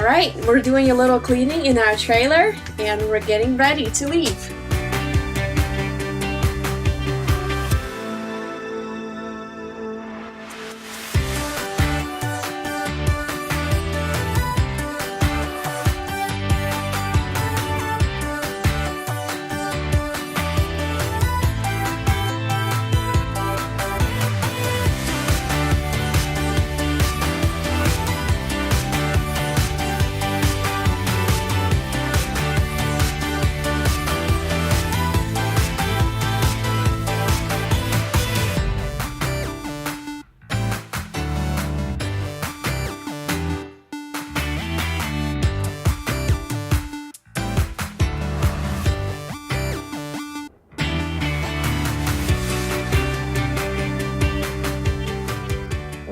All right, we're doing a little cleaning in our trailer and we're getting ready to leave.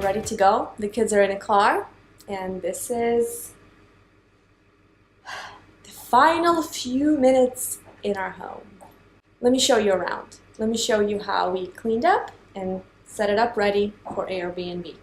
Ready to go. The kids are in a car and this is the final few minutes in our home. Let me show you around. Let me show you how we cleaned up and set it up ready for AirBnB.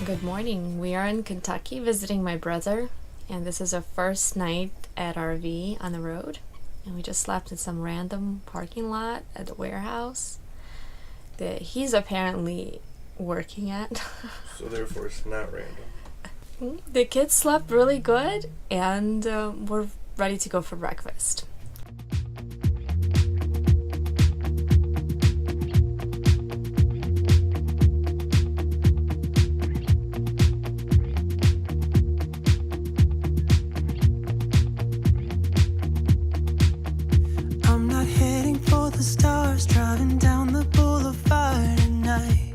Good morning. We are in Kentucky visiting my brother, and this is our first night at RV on the road. And we just slept in some random parking lot at the warehouse that he's apparently working at. So therefore it's not random. The kids slept really good, and we're ready to go for breakfast. Stars driving down the boulevard at night,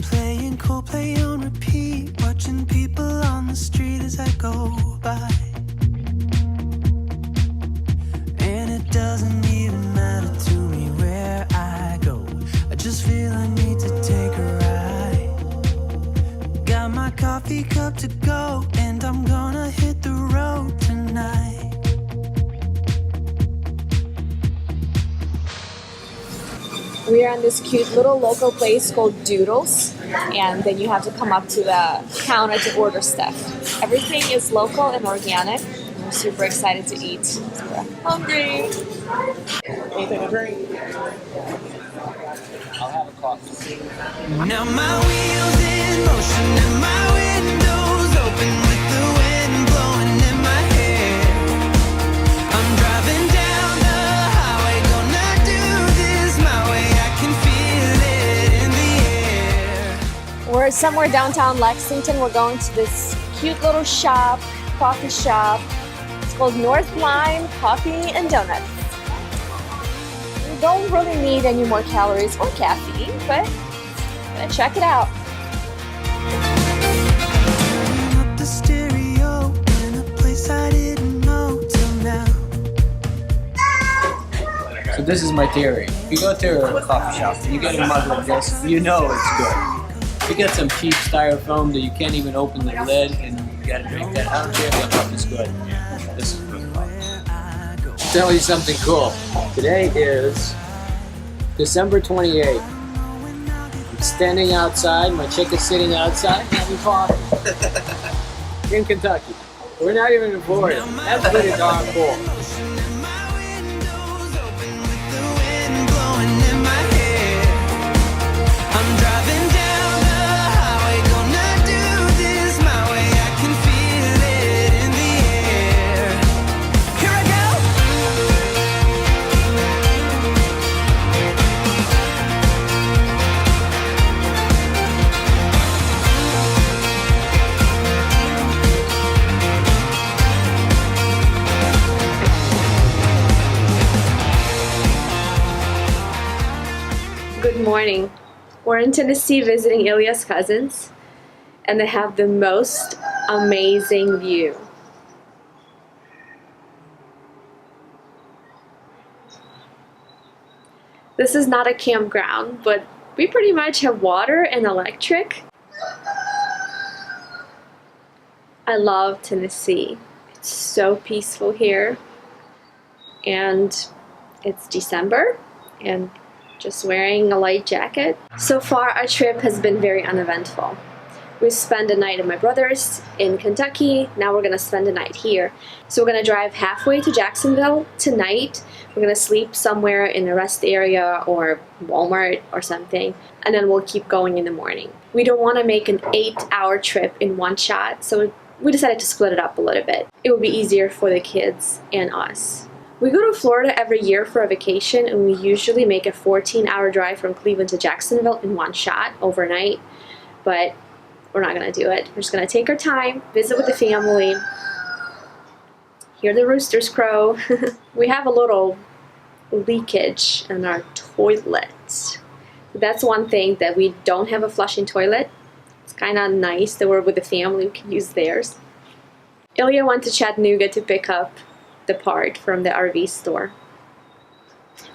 playing Coldplay on repeat, watching people on the street as I go by. And it doesn't even matter to me where I go, I just feel I need to take a ride. Got my coffee cup to go, and I'm gonna hit the road tonight. We are in this cute little local place called Doodles, and then you have to come up to the counter to order stuff. Everything is local and organic. We're super excited to eat. So we're hungry. Anything to drink? I'll have a coffee. Now my wheels in motion and my windows open with the wind blowing in my hair. I'm driving down the highway, gonna do this my way. I can feel it in the air. We're somewhere downtown Lexington. We're going to this cute little shop, coffee shop. It's called North Line Coffee and Donuts. You don't really need any more calories or caffeine, but check it out. Turning up the stereo in a place I didn't know till now. So this is my theory. If you go to a coffee shop and you get a mug like this, you know it's good. If you get some cheap styrofoam that you can't even open the lid and you gotta drink that, I don't care if the coffee's good. This is good coffee. Tell you something cool. Today is December 28th. I'm standing outside, my chick is sitting outside having coffee. In Kentucky. We're not even in Florida. That's pretty darn cool. Good morning. We're in Tennessee visiting Ilya's cousins, and they have the most amazing view. This is not a campground, but we pretty much have water and electric. I love Tennessee. It's so peaceful here. And it's December, and just wearing a light jacket. So far, our trip has been very uneventful. We spent the night at my brother's in Kentucky. Now we're gonna spend the night here. So we're gonna drive halfway to Jacksonville tonight. We're gonna sleep somewhere in a rest area or Walmart or something, and then we'll keep going in the morning. We don't wanna make an 8-hour trip in one shot, so we decided to split it up a little bit. It would be easier for the kids and us. We go to Florida every year for a vacation, and we usually make a 14-hour drive from Cleveland to Jacksonville in one shot overnight, but we're not gonna do it. We're just gonna take our time, visit with the family, hear the roosters crow. We have a little leakage in our toilet. That's one thing, that we don't have a flushing toilet. It's kind of nice that we're with the family, we can use theirs. Ilya went to Chattanooga to pick up the part from the RV store.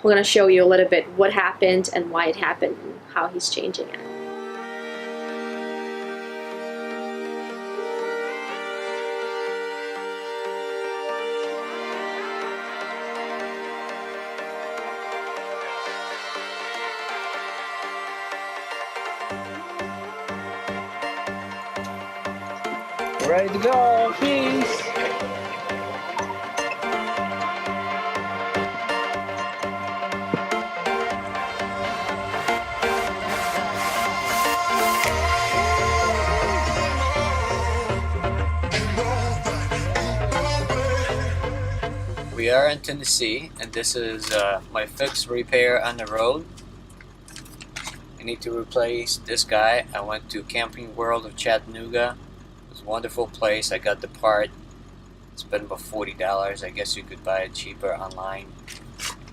We're gonna show you a little bit what happened and why it happened and how he's changing it. Ready to go, peace. We are in Tennessee, and this is my fixed repair on the road. I need to replace this guy. I went to Camping World of Chattanooga. It was a wonderful place. I got the part. It's been about $40. I guess you could buy it cheaper online.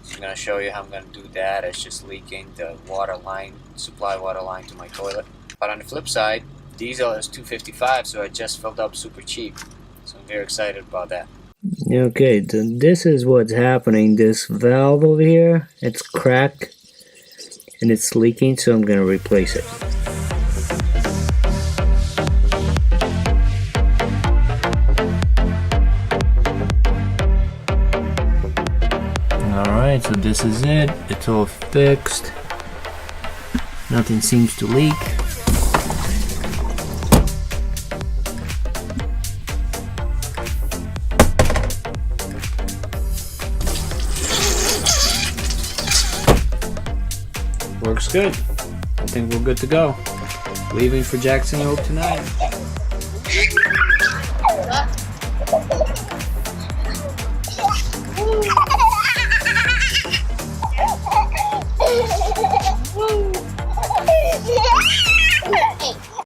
So I'm going to show you how I'm going to do that. It's just leaking the water line, supply water line to my toilet. But on the flip side, diesel is $2.55, so I just filled up super cheap. So I'm very excited about that. Okay, this is what's happening. This valve over here, it's cracked and it's leaking, so I'm going to replace it. Alright, so this is it. It's all fixed. Nothing seems to leak. Works good. I think we're good to go. Leaving for Jacksonville tonight.